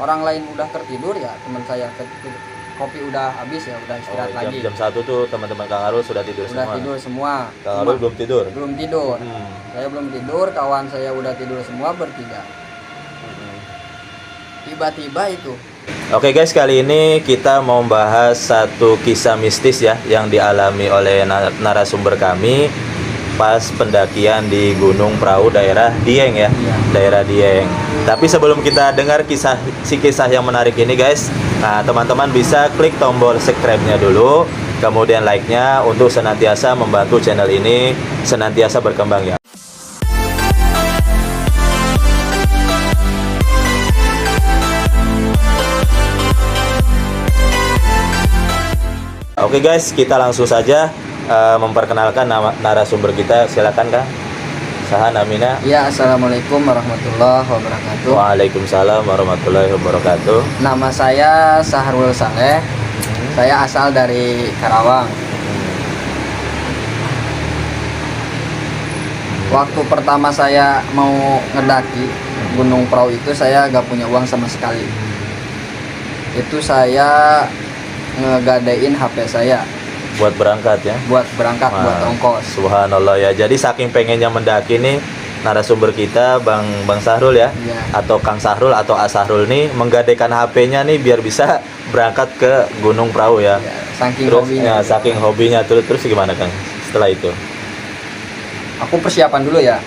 orang lain udah tertidur ya teman saya kopi udah habis ya udah istirahat lagi. Jam 1 tuh teman-teman Kang Arul sudah tidur udah semua. tidur semua. Kang Arul belum tidur. Belum tidur. Saya belum tidur, kawan saya udah tidur semua bertiga. Tiba-tiba itu. Oke guys, kali ini kita mau bahas satu kisah mistis ya yang dialami oleh narasumber kami pas pendakian di Gunung Prau daerah Dieng ya. Iya. Daerah Dieng. Tapi sebelum kita dengar kisah yang menarik ini guys, nah teman-teman bisa klik tombol subscribe-nya dulu, kemudian like-nya untuk senantiasa membantu channel ini senantiasa berkembang ya. Oke guys, kita langsung saja memperkenalkan narasumber kita. Silakan Kang. Saha namina? Ya, assalamualaikum warahmatullahi wabarakatuh. Waalaikumsalam warahmatullahi wabarakatuh. Nama saya Sahrul Saleh. Saya asal dari Karawang. Waktu pertama saya mau ngedaki Gunung Prau itu saya gak punya uang sama sekali. Itu saya ngegadein HP saya buat berangkat ya, buat buat ongkos. Subhanallah ya. Jadi saking pengennya mendaki nih narasumber kita Bang Sahrul ya, atau Kang Sahrul atau Sahrul nih menggadaikan HP-nya nih biar bisa berangkat ke Gunung Prau ya. Saking terus, hobinya. Ya, saking hobinya. Terus gimana Kang? Setelah itu? Aku persiapan dulu ya.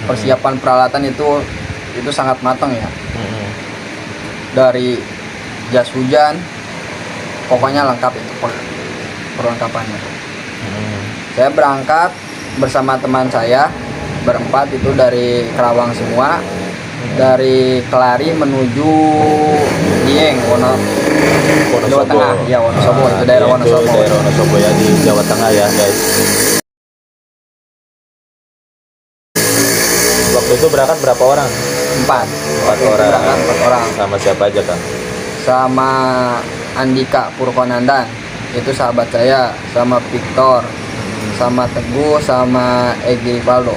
Persiapan peralatan itu sangat matang ya. Dari jas hujan, pokoknya lengkap itu perlengkapannya. Saya berangkat bersama teman saya berempat, itu dari Karawang semua, dari Kelari menuju Dieng, Jawa Tengah. Ya, Wonosobo, itu daerah Wonosobo. Daerah Wonosobo ya, di Jawa Tengah ya guys. Waktu itu berangkat berapa orang? Empat orang. Berangkat 4 orang. Sama siapa aja Kang? Sama Andika Purkonandan, itu sahabat saya, sama Victor, sama Teguh, sama Egi Valdo.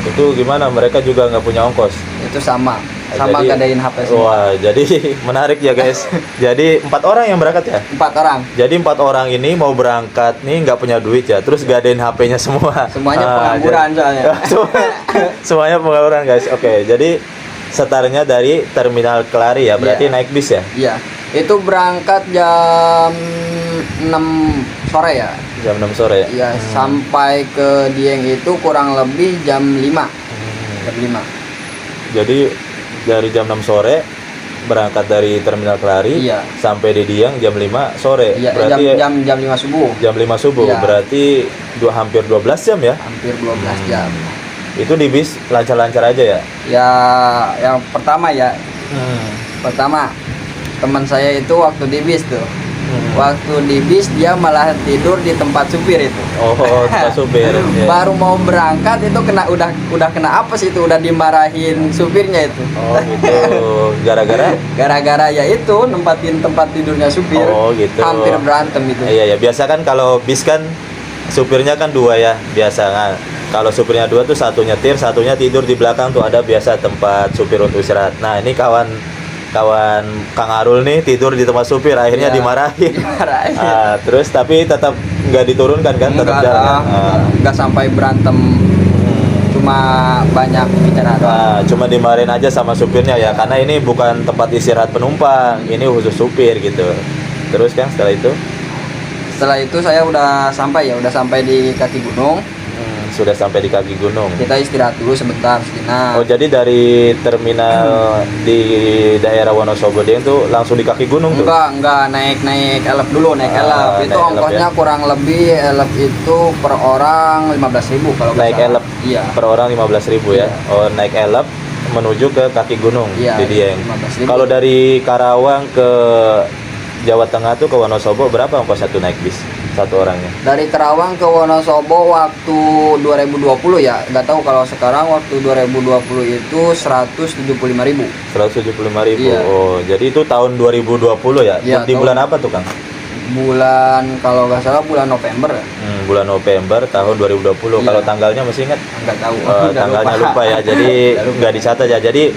Itu gimana? Mereka juga nggak punya ongkos? Itu sama Jadi, gadein HP semua. Wah, jadi menarik ya guys. Jadi 4 orang yang berangkat ya? 4 orang. Jadi 4 orang ini mau berangkat nih nggak punya duit ya, terus gadein HP-nya semua. Semuanya pengangguran soalnya. Semuanya pengangguran guys. Oke, jadi startnya dari Terminal Kelari ya, berarti naik bis ya? Iya. Itu berangkat jam 6 sore ya. Jam 6 sore ya? Iya, sampai ke Dieng itu kurang lebih jam 5. Jam 5. Jadi dari jam 6 sore berangkat dari Terminal Kelari sampai di Dieng jam 5 sore. Iya, berarti jam 5 subuh. Jam 5 subuh. Iya. Berarti hampir 12 jam ya? Hampir 12 jam. Itu di bis lancar-lancar aja ya? Ya, yang pertama ya. Pertama, teman saya itu waktu di bis tuh. Waktu di bis dia malah tidur di tempat supir itu. Oh, tempat supir. Yeah. Baru mau berangkat itu udah kena apa sih itu, udah dimarahin supirnya itu. Oh, gitu. Gara-gara? Gara-gara ya itu nempatin tempat tidurnya supir. Oh, gitu. Hampir berantem itu. Iya ya, biasa kan kalau bis kan supirnya kan 2 ya, biasa kan. Kalau supirnya 2 tuh satu nyetir, satunya tidur di belakang tuh, ada biasa tempat supir untuk istirahat. Nah, ini kawan Kang Arul nih tidur di tempat supir, akhirnya dimarahin. Terus tapi tetap nggak diturunkan kan, tetap jalan. Nggak sampai berantem, cuma banyak bicara doang. Cuma dimarahin aja sama supirnya ya, karena ini bukan tempat istirahat penumpang, ini khusus supir gitu. Terus kan setelah itu saya udah sampai di kaki gunung. Sudah sampai di kaki gunung. Kita istirahat dulu sebentar sejenak. Oh, jadi dari terminal di daerah Wonosobo Dieng tuh langsung di kaki gunung tuh? Enggak, naik elep dulu, elep. Itu ongkosnya ya? Kurang lebih elep itu per orang 15.000 kalau naik elep. Iya. Per orang 15.000 ya. Oh, naik elep menuju ke kaki gunung di Dieng. Kalau dari Karawang ke Jawa Tengah tuh ke Wonosobo berapa ongkos satu naik bis? Satu orangnya. Dari Karawang ke Wonosobo waktu 2020 ya, nggak tahu kalau sekarang. Waktu 2020 itu 175.000. 175.000. Iya. Oh, jadi itu tahun 2020 ya? Di bulan apa tuh Kang? Bulan, kalau nggak salah bulan November. Bulan November tahun 2020. Kalau tanggalnya masih ingat? Nggak tahu. Tanggalnya lupa ya. Jadi nggak dicatat ya. Jadi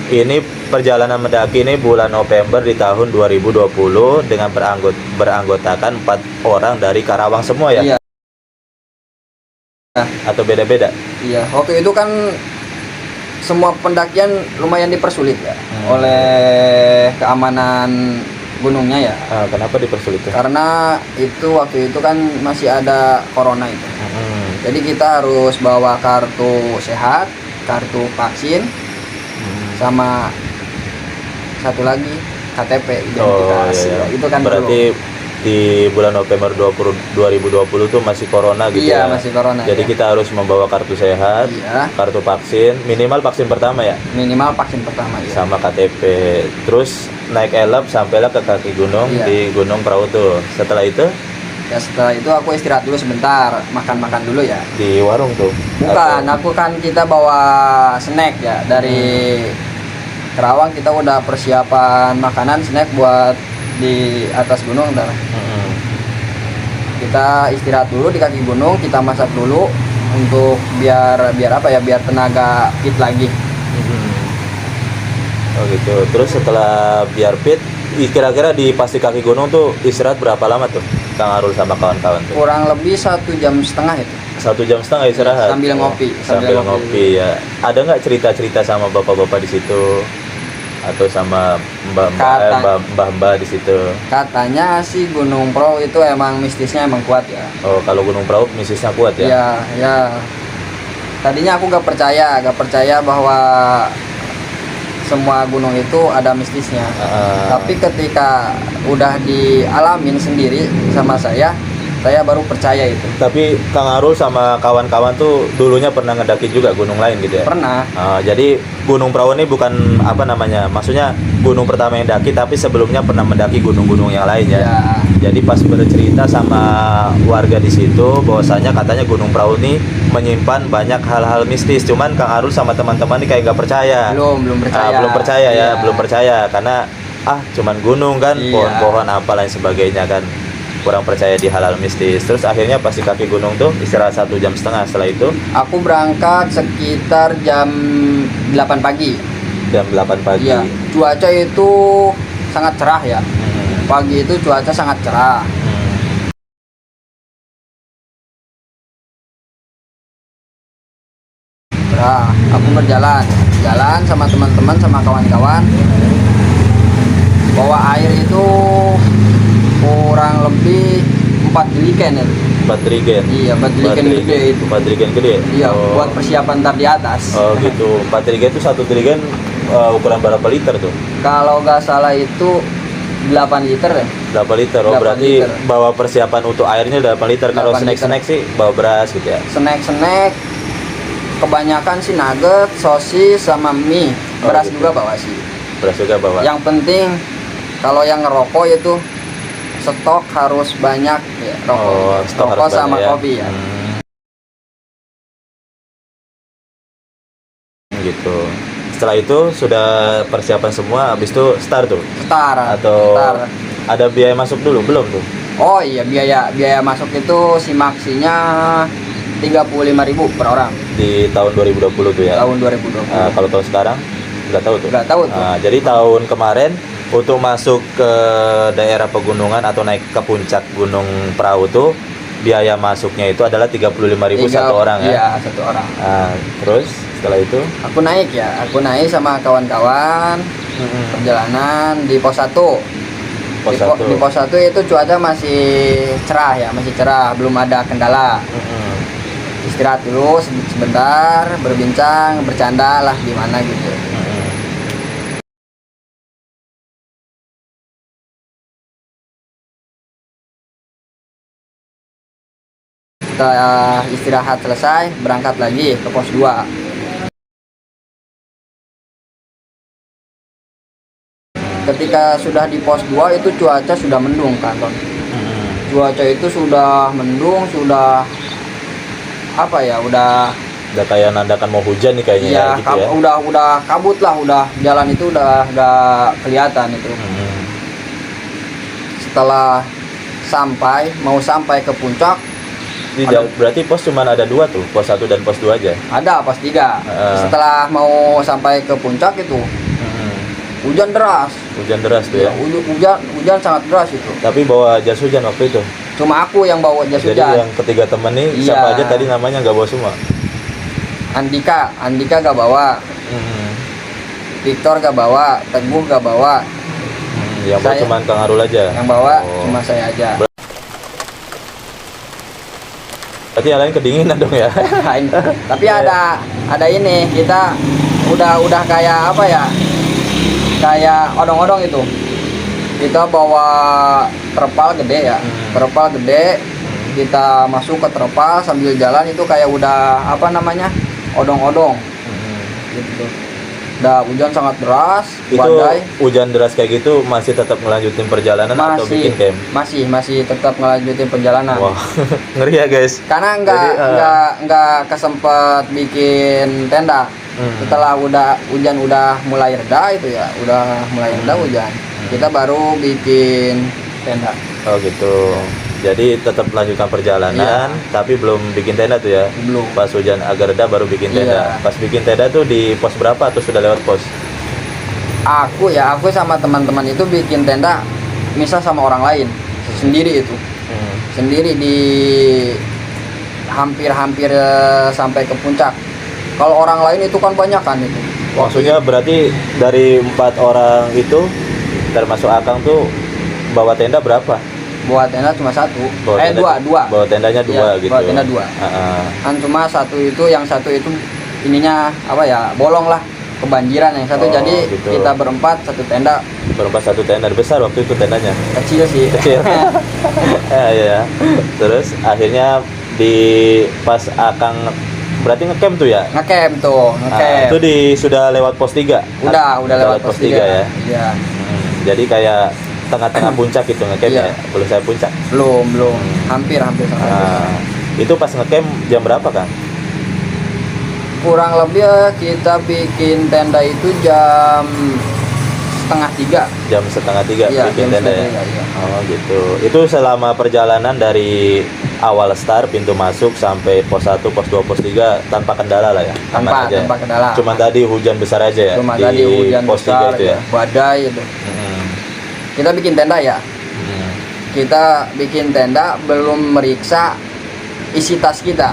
ini perjalanan mendaki ini bulan November di tahun 2020 dengan beranggotakan 4 orang dari Karawang semua ya? Iya. Atau beda-beda? Iya, waktu itu kan semua pendakian lumayan dipersulit ya oleh keamanan gunungnya ya. Kenapa dipersulit tuh? Karena itu waktu itu kan masih ada corona itu. Jadi kita harus bawa kartu sehat, kartu vaksin, sama satu lagi KTP identitas. Iya. Itu kan berarti dulu. di bulan November 2020 tuh masih corona gitu Iya, ya? masih corona. Jadi ya. kita harus membawa kartu sehat, Iya, kartu vaksin, minimal vaksin pertama ya? minimal vaksin pertama ya. Sama KTP. Terus naik elep sampailah ke kaki gunung di Gunung Prau tuh. Setelah itu Ya setelah itu aku istirahat dulu sebentar, makan-makan dulu ya. di warung tuh? Bukan, aku kan kita bawa snack ya dari Kerawang, kita udah persiapan makanan snack buat di atas gunung ntar. Kita istirahat dulu di kaki gunung, kita masak dulu untuk biar apa ya, biar tenaga fit lagi. Oh gitu. Terus setelah biar fit, kira-kira di pasti kaki gunung tuh istirahat berapa lama tuh Kang Arul sama kawan-kawan tuh? Kurang lebih 1,5 jam itu. 1,5 jam istirahat. Sambil ngopi. Sambil ngopi ya. Ada nggak cerita-cerita sama bapak-bapak di situ? Atau sama mbah-mbah di situ? Katanya sih Gunung Prau itu emang mistisnya emang kuat ya. Oh, kalau Gunung Prau mistisnya kuat ya? Iya, ya. Tadinya aku gak percaya bahwa semua gunung itu ada mistisnya. Tapi ketika udah dialamin sendiri sama saya baru percaya itu. Tapi Kang Arul sama kawan-kawan tuh dulunya pernah ngedaki juga gunung lain gitu ya? Pernah. Jadi Gunung Prau ini bukan apa namanya, maksudnya gunung pertama yang daki, tapi sebelumnya pernah mendaki gunung-gunung yang lain ya. Ya. Jadi pas bercerita sama warga di situ, bahwasanya katanya Gunung Prau ini menyimpan banyak hal-hal mistis. Cuman Kang Arul sama teman-teman ini kayak gak percaya. Belum percaya. Belum percaya ya, Iya. belum percaya karena cuman gunung kan, Iya. pohon-pohon apa lain sebagainya kan. Kurang percaya di hal-hal mistis. Terus akhirnya pas di kaki gunung tuh istirahat 1,5 jam. Setelah itu Aku berangkat sekitar jam 8 pagi. jam 8 pagi. Iya. Cuaca itu sangat cerah ya. Pagi itu cuaca sangat cerah. Aku berjalan sama teman-teman sama kawan-kawan. Bawa air itu kurang lebih 4 jerigen ya. 4 jerigen. Iya, 4 jerigen gede itu. 4 jerigen gede. Iya, buat persiapan ntar di atas. Oh gitu. 4 jerigen itu satu jerigen ukuran berapa liter tuh? Kalau nggak salah itu 8 liter ya. 8 liter. Oh 8 berarti liter. bawa persiapan untuk airnya 8 liter. Kalau 8 liter. snack sih bawa beras gitu ya. Snack kebanyakan sih nugget, sosis sama mie. Beras gitu. juga bawa sih. Beras juga bawa. Yang penting kalau yang ngerokok itu stok harus banyak ya, rokok. Stok Rokok harus sama banyak ya. kopi ya. Gitu. Setelah itu sudah persiapan semua, habis itu start tuh. Start. Ada biaya masuk dulu belum tuh? Oh iya, biaya masuk itu simaksinya 35.000 per orang. Di tahun 2020 tuh ya. Tahun 2020. Kalau tahun sekarang nggak tahu tuh. Nggak tahu tuh. Jadi tahun kemarin untuk masuk ke daerah pegunungan atau naik ke puncak Gunung Prau tuh biaya masuknya itu adalah 35.000 satu orang ya. Iya, satu orang. Terus setelah itu Aku naik sama kawan-kawan. Perjalanan di pos 1. Di pos 1 itu cuaca masih cerah, belum ada kendala. Istirahat dulu sebentar, berbincang, bercanda lah gimana gitu. Setelah istirahat selesai, berangkat lagi ke pos 2. Ketika sudah di pos 2 itu cuaca sudah mendung kan, Ton. Cuaca itu sudah mendung, sudah apa ya, udah kayak nandakan mau hujan nih kayaknya ya, gitu ya. udah kabut lah, udah jalan itu udah gak kelihatan itu. Setelah mau sampai ke puncak, berarti pos cuma ada 2 tuh, pos 1 dan pos 2 aja. ada pos 3. Setelah mau sampai ke puncak itu Hujan deras. Hujan deras tuh ya. Hujan sangat deras itu. Tapi bawa jas hujan waktu itu. Cuma aku yang bawa jas Jadi hujan. yang ketiga temen nih Iya. siapa aja tadi namanya nggak bawa semua. Andika gak bawa. Victor gak bawa, Teguh gak bawa. Yang bawa Saya- cuma Kang Arul aja. Yang bawa Oh. cuma saya aja. Berarti yang lain kedinginan dong ya. Tapi ada ini, kita udah kayak apa ya? Kayak odong-odong itu. Kita bawa terpal gede ya. Terpal gede, kita masuk ke terpal sambil jalan itu kayak udah apa namanya? Odong-odong gitu. Udah hujan sangat deras, Itu badai. hujan deras kayak gitu masih tetap ngelanjutin perjalanan atau bikin camp? Masih tetap ngelanjutin perjalanan. Wah, ngeri ya guys. Karena Jadi, nggak kesempet bikin tenda. Setelah hujan udah mulai reda itu ya, udah mulai reda hujan. Kita baru bikin tenda. Oh gitu. Jadi tetap melanjutkan perjalanan, tapi belum bikin tenda tuh ya. Belum. Pas hujan agak reda baru bikin tenda. Iya. Pas bikin tenda tuh di pos berapa atau sudah lewat pos? Aku sama teman-teman itu bikin tenda misal sama orang lain, sendiri itu. Sendiri di hampir sampai ke puncak. Kalau orang lain itu kan banyak kan itu. Maksudnya berarti dari 4 orang itu termasuk Akang tuh bawa tenda berapa? Buat tenda cuma satu. Bawa tenda- Dua. Bawa tendanya dua Iya, gitu. bawa tenda dua. Kan cuma yang satu itu ininya apa ya, bolong lah, kebanjiran. Yang satu Oh, jadi gitu. kita berempat satu tenda. Berempat satu tenda besar waktu itu tendanya. Kecil sih. Kecil. Ya. Terus akhirnya di pas Akang berarti ngecamp tuh ya? Ngecamp tuh, ngecamp. Itu sudah lewat pos 3? Udah lewat pos 3 ya? Iya. Jadi kayak tengah-tengah puncak gitu ngecamp Iya. ya? Belum saya puncak? Belum. Hampir sampai. Itu pas ngecamp jam berapa Kang? Kurang lebih kita bikin tenda itu jam setengah 3. Jam setengah 3 Iya, bikin jam tenda ya? setengah 3, iya. Oh gitu. Itu selama perjalanan dari awal start pintu masuk sampai pos 1, pos 2, pos 3 tanpa kendala lah ya? Aman aja. Tanpa kendala. Cuma tadi hujan besar aja ya? Cuma di tadi hujan pos 3 besar, itu ya? badai itu. Kita bikin tenda ya. Kita bikin tenda belum meriksa isi tas kita.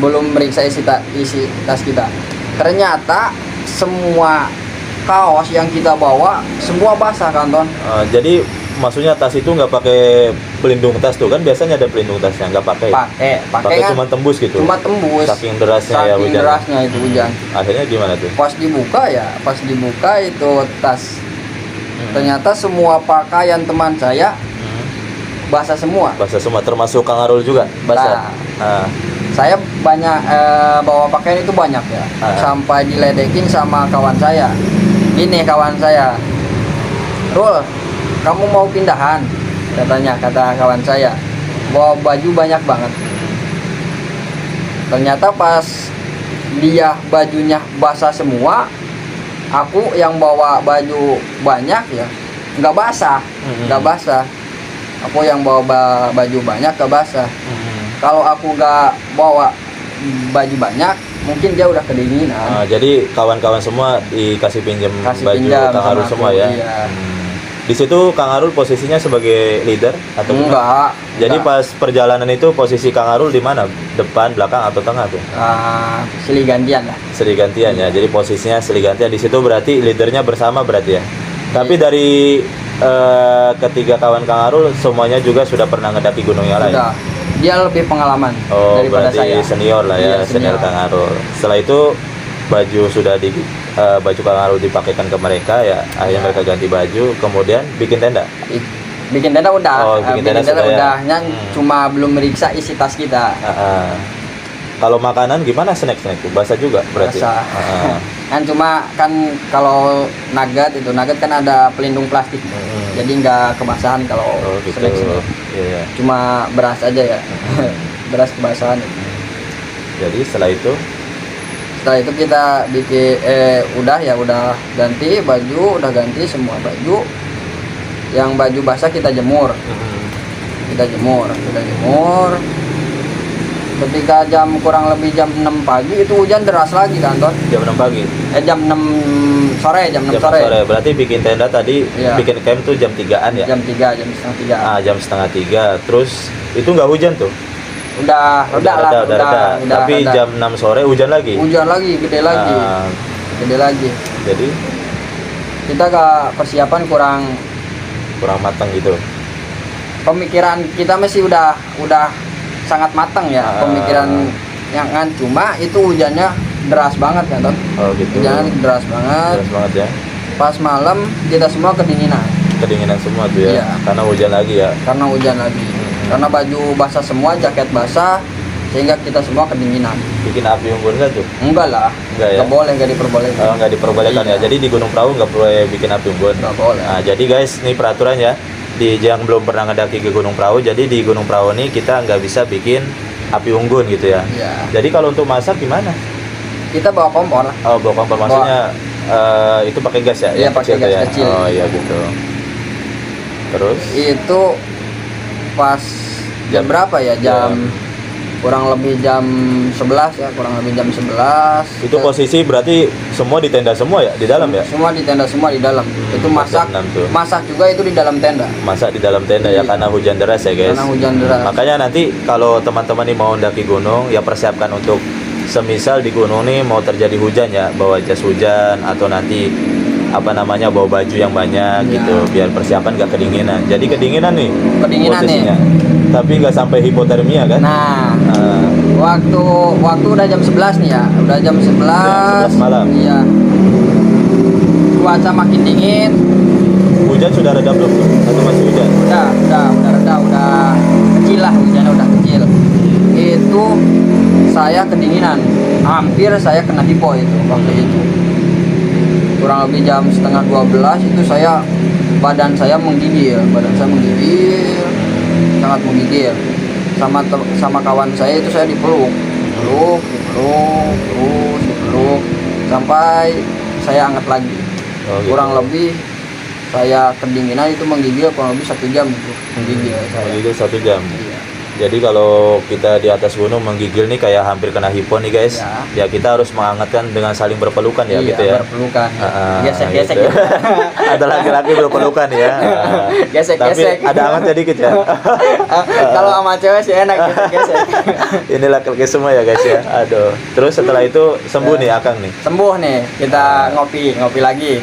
Belum meriksa isi tas kita. Ternyata semua kaos yang kita bawa semua basah kan Ton. Jadi maksudnya tas itu nggak pakai pelindung tas tuh kan biasanya ada pelindung tasnya nggak pakai. Pakai kan Cuma tembus gitu. cuma tembus. Saking derasnya ya Saking hujan. derasnya itu hujan. Akhirnya gimana tuh? Pas dibuka itu tas. Ternyata semua pakaian teman saya basah semua. Basah semua termasuk Kang Arul juga basah. Saya banyak bawa pakaian itu banyak ya. Sampai diledekin sama kawan saya. Ini kawan saya. Rul, kamu mau pindahan? Kata kawan saya. Bawa baju banyak banget. Ternyata pas dia bajunya basah semua, aku yang bawa baju banyak ya nggak basah. Aku yang bawa baju banyak nggak basah. Kalau aku nggak bawa baju banyak, mungkin dia udah kedinginan. Jadi kawan-kawan semua dikasih pinjam baju pinjam Kang Arul sama semua aku, ya. iya. Di situ Kang Arul posisinya sebagai leader atau gimana? Enggak. Jadi pas perjalanan itu posisi Kang Arul di mana? Depan, belakang atau tengah tuh? Silih gantian lah. Silih gantian ya. Jadi posisinya silih gantian di situ berarti leadernya bersama berarti ya. Tapi Iya. dari ketiga kawan Kang Arul semuanya juga sudah pernah ngedaki gunung yang lain. Udah. Dia lebih pengalaman Oh, daripada berarti saya. senior lah ya, Iya, senior Kang Arul. Setelah itu baju sudah baju Kang Arul dipakaikan ke mereka ya, akhirnya Iya. mereka ganti baju, kemudian bikin tenda. Bikin tenda udah. Oh, bikin tenda sudah ya. udah. Cuma belum meriksa isi tas kita. Kalau makanan gimana snack tuh? Basah juga berarti. Basah. Kan cuma kan kalau nugget kan ada pelindung plastik. Jadi nggak kebasahan kalau Oh gitu. snack. Iya. Cuma beras aja ya. Beras kebasahan. Jadi setelah itu Setelah itu kita bikin udah ganti baju, udah ganti semua baju. Yang baju basah kita jemur. Ketika kurang lebih jam 6 pagi itu hujan deras lagi kan, Ton? Jam 6 pagi. Jam 6 sore, jam 6 sore. Berarti bikin tenda tadi, Iya. bikin camp tuh jam 3-an ya? Jam 3, jam setengah 3. Ah, jam setengah 3. Terus itu nggak hujan tuh? Udah reda. Tapi reda. jam 6 sore hujan lagi? Hujan lagi, gede lagi. Gede lagi. Jadi Kita persiapan kurang matang gitu. Pemikiran kita masih udah sangat matang ya, pemikiran yang kan, cuma itu hujannya deras banget kan, Ton? Oh gitu. Hujannya deras banget. Deras banget ya. Pas malam kita semua kedinginan. Kedinginan semua tuh ya. Iya. Karena hujan lagi ya. Karena hujan lagi. Karena baju basah semua, jaket basah, sehingga kita semua kedinginan. Bikin api unggun nggak tuh? Enggak lah. Enggak ya? Nggak diperbolehkan. Oh, nggak diperbolehkan Iya. ya. Jadi di Gunung Prau nggak boleh bikin api unggun. Nggak boleh. Nah, jadi guys, ini peraturannya yang belum pernah ngedaki ke Gunung Prau. Jadi di Gunung Prau ini kita nggak bisa bikin api unggun gitu ya. Iya. Jadi kalau untuk masak gimana? Kita bawa kompor lah. Oh, bawa kompor, maksudnya itu pakai gas ya? Iya, Yang pakai kecil tuh gas ya? kecil. Oh iya gitu. Terus Itu pas jam berapa ya? Kurang lebih jam 11 ya, kurang lebih jam 11. itu posisi berarti semua di tenda semua ya, di dalam ya? Semua di tenda, semua di dalam. Itu masak. jam 6 tuh. Masak juga itu di dalam tenda. Masak di dalam tenda ya, Iya. karena hujan deras ya guys. Karena hujan deras. Makanya nanti kalau teman-teman nih mau mendaki gunung, ya persiapkan untuk semisal di gunung nih mau terjadi hujan ya, bawa jas hujan atau nanti bawa baju yang banyak Iya. gitu, biar persiapan gak kedinginan. Jadi kedinginan nih Kedinginan posisinya. Tapi nggak sampai hipotermia kan? Nah, Ah, waktu udah jam 11 nih ya. Udah jam 11. Jam 11 malam. Iya. Cuaca makin dingin. hujan sudah reda belum tuh? Atau masih hujan? Udah reda, udah kecil lah, hujannya udah kecil. Itu saya kedinginan. Hampir saya kena hipo itu waktu itu. Kurang lebih jam setengah 12 itu badan saya menggigil, sangat menggigil. Sama kawan saya itu saya dipeluk sampai saya angkat lagi. Oh, gitu. Kurang lebih saya kedinginan itu menggigil kurang lebih 1 jam itu menggigil saya. Menggigil 1 jam. Iya. Jadi kalau kita di atas gunung menggigil nih kayak hampir kena hipo nih guys. Ya kita harus menghangatkan dengan saling berpelukan ya, gitu ya. Berpelukan. gitu. Gesek-gesek gitu. Ada laki-laki berpelukan ya. Gesek-gesek. Tapi ada hangatnya dikit ya. Kalau sama cewek sih enak gesek-gesek. Ini laki-laki semua ya guys ya. Aduh. Terus setelah itu sembuh nih Akang nih. Sembuh nih, kita ngopi lagi.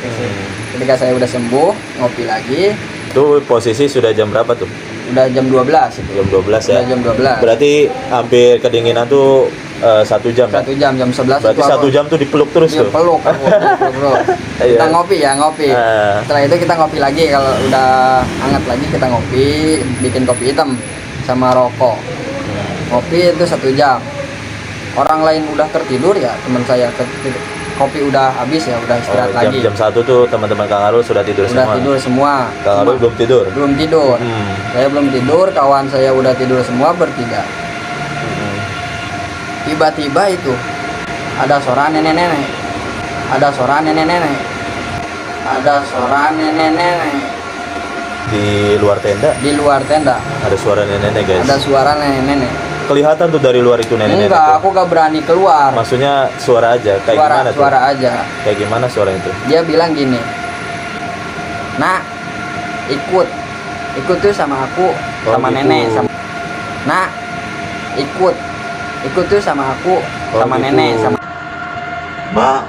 Ketika saya udah sembuh, ngopi lagi. Itu posisi sudah jam berapa tuh? Udah jam 12 itu. Jam 12 ya. Udah jam 12. Berarti hampir kedinginan tuh 1 jam ya? 1 jam, jam 11 Berarti itu 1 jam tuh dipeluk terus tuh? peluk. Kita Iya. ngopi. Setelah itu kita ngopi lagi, kalau udah hangat lagi kita ngopi, bikin kopi hitam sama rokok. Ngopi itu 1 jam. Orang lain udah tertidur ya, teman saya kopi udah habis ya, udah istirahat lagi. Jam 1 tuh teman-teman Kang Arul sudah tidur Udah semua? tidur semua. Kang Arul belum tidur? Belum tidur. Saya belum tidur, kawan saya udah tidur semua bertiga. Tiba-tiba itu ada suara nenek-nenek. Di luar tenda? Di luar tenda. Ada suara nenek-nenek guys? Ada suara nenek-nenek. Kelihatan tuh dari luar itu nenek-nenek? Enggak, aku gak berani keluar. Maksudnya suara aja? Kayak gimana tuh? Suara aja. Kayak gimana suara itu? Dia bilang gini, "Nak, ikut tuh sama aku, sama gitu. nenek, sama Nak, ikut tuh sama aku, sama gitu. nenek, sama Nah,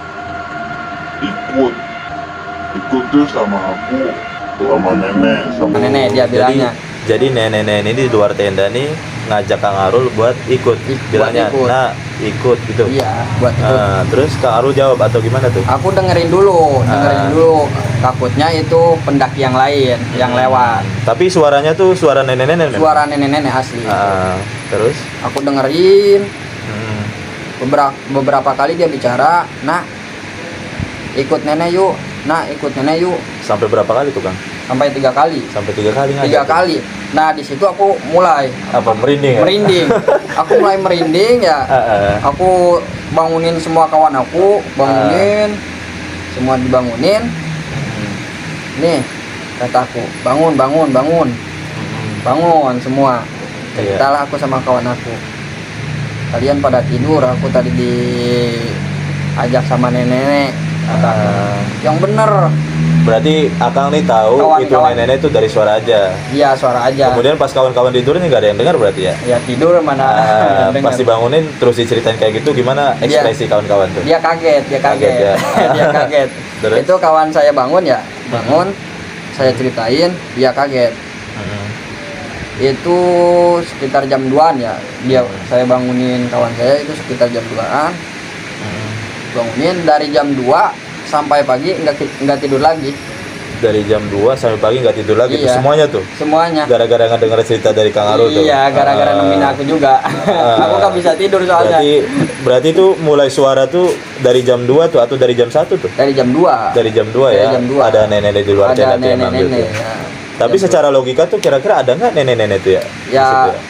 ikut tuh sama aku, sama nenek, sama nenek," dia bilangnya. Jadi nenek-nenek ini di luar tenda nih ngajak Kang Arul buat ikut. Bilangnya, ikut. "Nah, ikut," gitu. Iya, buat ikut. Terus Kang Arul jawab atau gimana tuh? Aku dengerin dulu. Takutnya itu pendaki yang lain yang lewat. Tapi suaranya tuh suara nenek-nenek memang? Suara nenek-nenek asli. Terus? Aku dengerin. Beberapa kali dia bicara, "Nak, ikut nenek yuk. Nak, ikut nenek yuk." Sampai berapa kali tuh Kang? Sampai 3 kali. Sampai 3 kali ngajak? 3 kali. Nah, di situ aku mulai merinding ya? merinding. Aku mulai merinding ya. Aku bangunin semua kawan aku, semua dibangunin. Nih, kataku, bangun semua. Iya. Ceritalah aku sama kawan aku. kalian pada tidur, aku tadi diajak sama nenek. Yang bener. Berarti Akang nih tahu itu Kawan-kawan. nenek itu dari suara aja. Iya, suara aja. Kemudian pas kawan-kawan tidur nih nggak ada yang dengar berarti ya? Ya tidur mana dengar. Pas dibangunin terus diceritain kayak gitu, gimana ekspresi kawan-kawan tuh? Dia kaget. Kaget ya. Dia kaget. Terus? Itu kawan saya bangun, saya ceritain, dia kaget. Hmm. Itu sekitar jam 2-an ya. Saya bangunin kawan saya itu sekitar jam 2-an. Bangunin dari jam 2 sampai pagi nggak tidur lagi. Dari jam 2 sampai pagi nggak tidur lagi tuh Iya. semuanya tuh? Semuanya. Gara-gara ngedenger cerita dari Kang Arul tuh? Iya, gara-gara nemenin aku juga. Aku nggak bisa tidur soalnya. Berarti tuh mulai suara tuh dari jam 2 tuh atau dari jam 1 tuh? Dari jam 2. Dari jam 2 Dari ya? jam 2. Ada nenek di luar Ada tenda tuh yang ngambil tuh? nenek-nenek. Ya. Tapi Jam secara logika tuh kira-kira ada nggak nenek-nenek tuh ya? Di Ya, situ ya?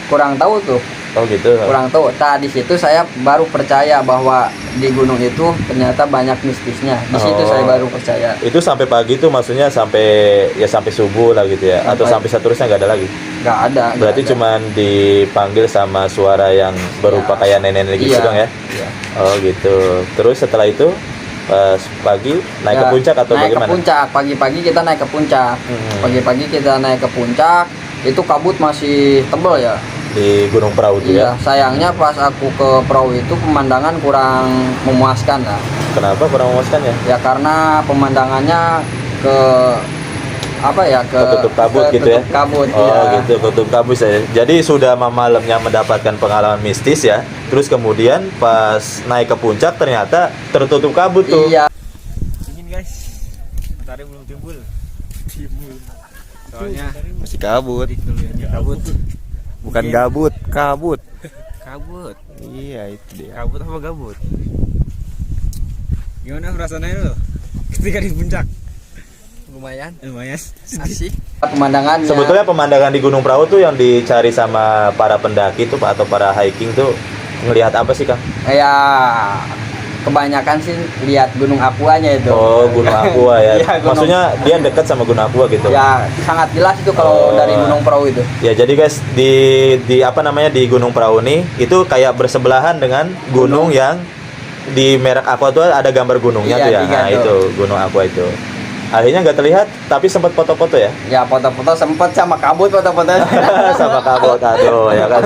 kurang tahu tuh. Oh gitu? Kurang tahu. Di situ saya baru percaya bahwa di gunung itu ternyata banyak mistisnya. Di situ Oh. saya baru percaya. Itu sampai pagi tuh maksudnya sampai subuh lah gitu ya? Atau sampai seterusnya nggak ada lagi? Nggak ada. Berarti nggak ada. cuman dipanggil sama suara yang berupa Ya. kayak nenek-nenek gitu Iya, dong ya? iya. Oh gitu. Terus setelah itu pas pagi naik ke Ya, puncak atau naik bagaimana? ke puncak. Pagi-pagi kita naik ke puncak. Pagi-pagi kita naik ke puncak. Itu kabut masih tebal ya. Di Gunung Perahu tuh Iya, ya? sayangnya pas aku ke perahu itu pemandangan kurang memuaskan lah. Kenapa kurang memuaskan ya? Ya karena pemandangannya ke Ketutup kabut gitu ya? ketutup kabut, Oh iya. gitu, ketutup kabut ya. Jadi sudah malamnya mendapatkan pengalaman mistis ya. Terus kemudian pas naik ke puncak ternyata tertutup kabut tuh. Iya. Dingin guys, matahari belum timbul. Soalnya Masih kabut. kabut. Bukan gabut, kabut. Kabut. Iya, itu dia. Kabut apa gabut? Gimana perasaannya lo ketika di puncak? Lumayan. Lumayan. Asik. Pemandangannya. Sebetulnya pemandangan di Gunung Perahu tuh yang dicari sama para pendaki tuh atau para hiking tuh ngelihat apa sih Kang? Ya kebanyakan sih lihat Gunung Apuanya itu. Oh Gunung Aqua ya. Iya, gunung. Maksudnya dia dekat sama Gunung Aqua gitu. Ya sangat jelas itu kalau Oh. dari Gunung Perahu itu. Ya jadi guys di apa namanya di Gunung Perahu nih itu kayak bersebelahan dengan gunung yang di merek Aqua tuh ada gambar gunungnya Iya, tuh ya. tiga Nah tuh. itu Gunung Aqua itu. Akhirnya nggak terlihat tapi sempat foto-foto ya. Ya foto-foto sempet sama kabut foto-fotonya. Sama kabut aduh ya kan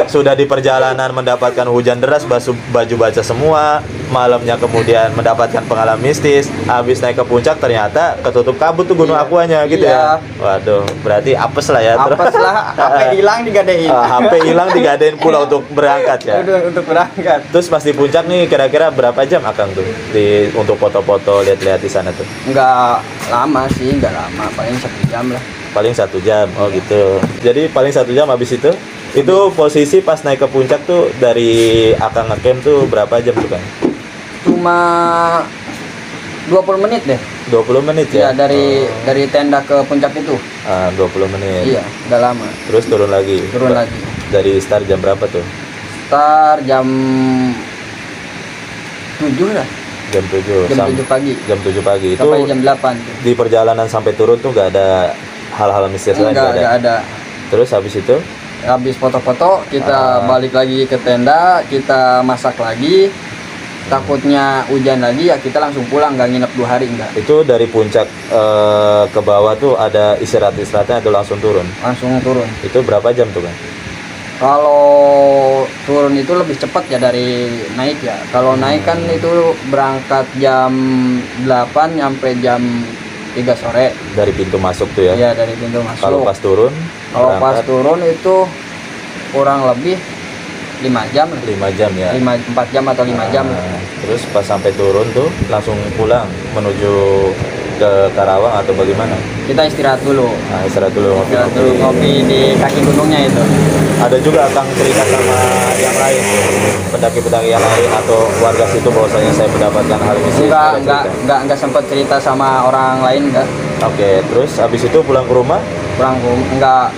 sudah di perjalanan mendapatkan hujan deras baju baca semua, malamnya kemudian mendapatkan pengalaman mistis, habis naik ke puncak ternyata ketutup kabut tuh Gunung Iya. Aquanya gitu ya. Iya. Waduh berarti apes lah ya. Apes lah, HP hilang digadein. HP hilang digadein pula untuk berangkat ya. Untuk berangkat. Terus pas di puncak nih kira-kira berapa jam Akang tuh untuk foto-foto lihat-lihat di sana tuh? Enggak lama sih, enggak lama, paling 1 jam lah. Paling 1 jam, oh gitu. Jadi paling 1 jam habis itu posisi pas naik ke puncak tuh dari Akang ngecamp tuh berapa jam tuh Kang? Cuma 20 menit deh. 20 menit ya? Ya dari tenda ke puncak itu. 20 menit. Iya, udah lama. Terus turun lagi. Turun lagi. Dari start jam berapa tuh? Start jam 7 lah, Jam 7. jam 7 pagi. Jam 7 pagi. Itu Sampai jam 8 tuh. di perjalanan sampai turun tuh nggak ada hal-hal mistis lain? Enggak ada. Terus habis itu? Habis foto-foto, kita balik lagi ke tenda, kita masak lagi. Takutnya hujan lagi ya kita langsung pulang, nggak nginep 2 hari enggak. Itu dari puncak ke bawah tuh ada istirahat-istirahatnya atau langsung turun? Langsung turun. Itu berapa jam tuh Kan? Kalau turun itu lebih cepat ya dari naik ya. Kalau naik kan itu berangkat jam 8 sampai jam 3 sore. Dari pintu masuk tuh ya? Ya dari pintu masuk. Kalau pas turun? Kalau pas berangkat turun itu kurang lebih 5 jam lah. 5 jam ya? 4 jam atau 5 jam lah. Terus pas sampai turun tuh langsung pulang menuju ke Karawang atau bagaimana? Kita istirahat dulu. Nah, istirahat dulu Istirahat dulu ngopi-ngopi. ngopi di kaki gunungnya itu. Ada juga Kang cerita sama yang lain, pendaki-pendaki yang lain atau warga situ bahwasanya saya mendapatkan hal mistis? Ada cerita? Enggak sempat cerita sama orang lain enggak. Oke, terus habis itu pulang ke rumah? Pulang enggak,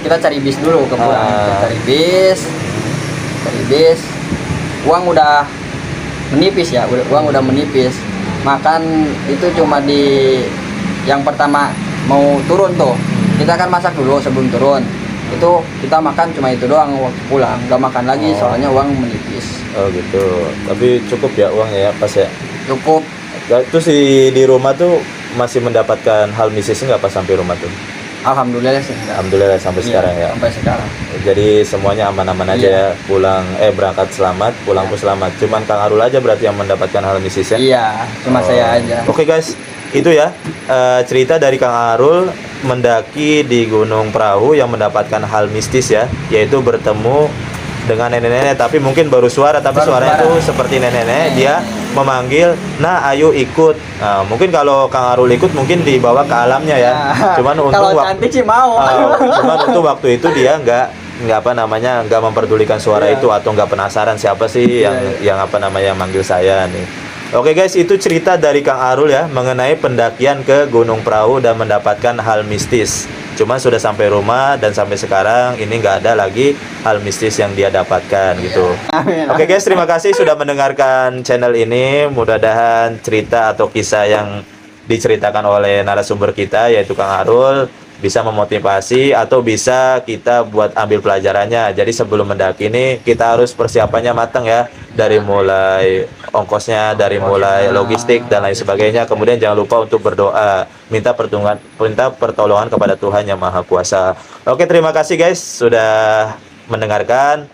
kita cari bis dulu ke pulang. Kita cari bis. Uang udah menipis ya, uang udah menipis. Makan itu cuma di yang pertama mau turun tuh. Kita kan masak dulu sebelum turun. itu kita makan cuma itu doang waktu pulang, nggak makan lagi soalnya uang menipis. Oh gitu. Tapi cukup ya uangnya ya pas ya. Cukup. Terus di rumah tuh masih mendapatkan hal mistis nggak pas sampai rumah tuh? Alhamdulillah sih enggak. Alhamdulillah sampai Iya, sekarang ya. Sampai sekarang. Jadi semuanya aman-aman aja Iya. ya. Pulang berangkat selamat, pulang pun selamat. Cuman Kang Arul aja berarti yang mendapatkan hal mistis ya. Iya, cuma saya aja. Oke guys, itu ya cerita dari Kang Arul mendaki di Gunung Perahu yang mendapatkan hal mistis ya, yaitu bertemu dengan nenek-nenek, tapi mungkin baru suara, tapi suaranya itu seperti nenek-nenek. Dia memanggil, nah ayo ikut. Nah, mungkin kalau Kang Arul ikut mungkin dibawa ke alamnya ya. Cuman untuk Kalau cantik sih mau. cuman untuk waktu itu dia nggak memperdulikan suara itu, atau nggak penasaran siapa sih yang manggil saya nih. Oke guys, itu cerita dari Kang Arul ya mengenai pendakian ke Gunung Perahu dan mendapatkan hal mistis. Cuman sudah sampai rumah dan sampai sekarang ini nggak ada lagi hal mistis yang dia dapatkan gitu. Amin. Oke guys, terima kasih sudah mendengarkan channel ini. Mudah-mudahan cerita atau kisah yang diceritakan oleh narasumber kita yaitu Kang Arul bisa memotivasi atau bisa kita buat ambil pelajarannya. Jadi sebelum mendaki ini kita harus persiapannya matang ya, dari mulai ongkosnya, dari mulai logistik dan lain sebagainya. Kemudian jangan lupa untuk berdoa, minta pertolongan kepada Tuhan yang Maha Kuasa. Oke, terima kasih guys sudah mendengarkan.